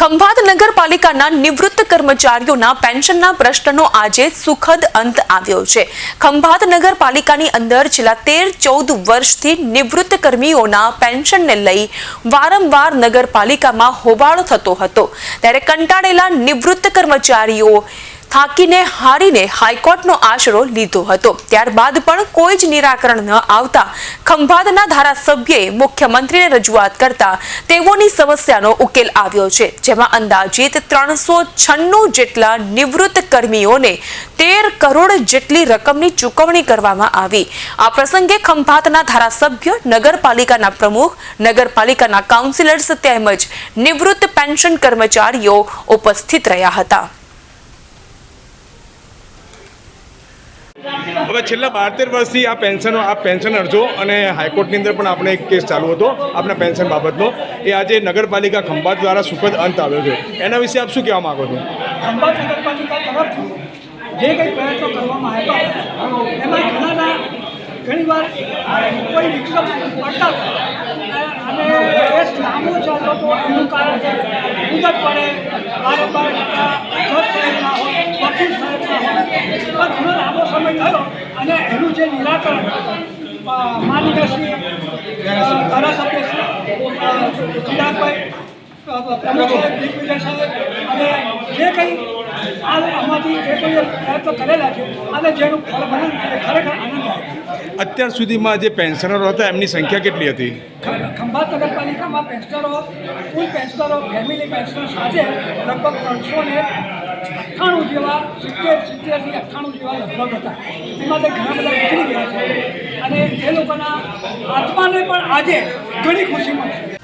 ખંભાત નગરપાલિકાના નિવૃત્ત કર્મચારીઓના પેન્શનના પ્રશ્નનો આજે સુખદ અંત આવ્યો છે। ખંભાત નગરપાલિકાની અંદર છેલ્લા 13-14 વર્ષથી નિવૃત્ત કર્મીઓના પેન્શનને લઈ વારંવાર નગરપાલિકામાં હોબાળો થતો હતો, ત્યારે કંટાળેલા નિવૃત્ત કર્મચારીઓ થાકીને હારીને હાઈકોર્ટનો આશરો લીધો હતો। ત્યારબાદ પણ કોઈ જ નિરાકરણ ન આવતા ખંભાતના ધારાસભ્યએ મુખ્યમંત્રીને રજૂઆત કરતા તેઓની સમસ્યાનો ઉકેલ આવ્યો છે, જેમાં અંદાજિત 396 જેટલા નિવૃત્ત કર્મીઓને 13 કરોડ જેટલી રકમની ચૂકવણી કરવામાં આવી। આ પ્રસંગે ખંભાતના ધારાસભ્ય, નગરપાલિકાના પ્રમુખ, નગરપાલિકાના કાઉન્સિલર્સ તેમજ નિવૃત્ત પેન્શન કર્મચારીઓ ઉપસ્થિત રહ્યા હતા। હવે છેલ્લા 12-13 વર્ષથી આ પેન્શન અરજો અને હાઈકોર્ટની અંદર પણ આપણે એક કેસ ચાલુ હતો આપણા પેન્શન બાબતનો, એ આજે નગરપાલિકા ખંભાત દ્વારા સુખદ અંત આવ્યો છે। એના વિશે આપ શું કહેવા માગો છો? ખંભાત નગરપાલિકા તરફથી જે કંઈ પ્રયત્નો કરવામાં આવ્યા એમાં ઘણીવાર કોઈ વિક્ષેપ પડતા હતા અને કેસ લાંબો ચાલતો હતો। એનું કારણ કે મુદત પડે, વારંવાર જજ સાહેબના હોય, વકીલ સાહેબના હોય, પણ ઘણો લાંબો સમય થયો અને એનું જે નિરાકરણ માનનીય શ્રી ધારાસભ્ય શ્રી ચિરાગભાઈ, પ્રમુખ સાહેબ, દિગ્વિજય સાહેબ અને જે કંઈ આમાંથી જે કોઈ પ્રયત્નો કરેલા છે અને જેનું ફળ બને ખરેખર આનંદ આવે। અત્યાર સુધીમાં જે પેન્શનરો હતા એમની સંખ્યા કેટલી હતી? ખંભાત નગરપાલિકામાં કુલ પેન્શનરો ફેમિલી પેન્શનર સાથે લગભગ 398 જેવા 70-થી 98 જેવા લગભગ હતા। એમાંથી ઘણા બધા નીકળી ગયા છે અને એ લોકોના આત્માને પણ આજે ઘણી ખુશી મળશે।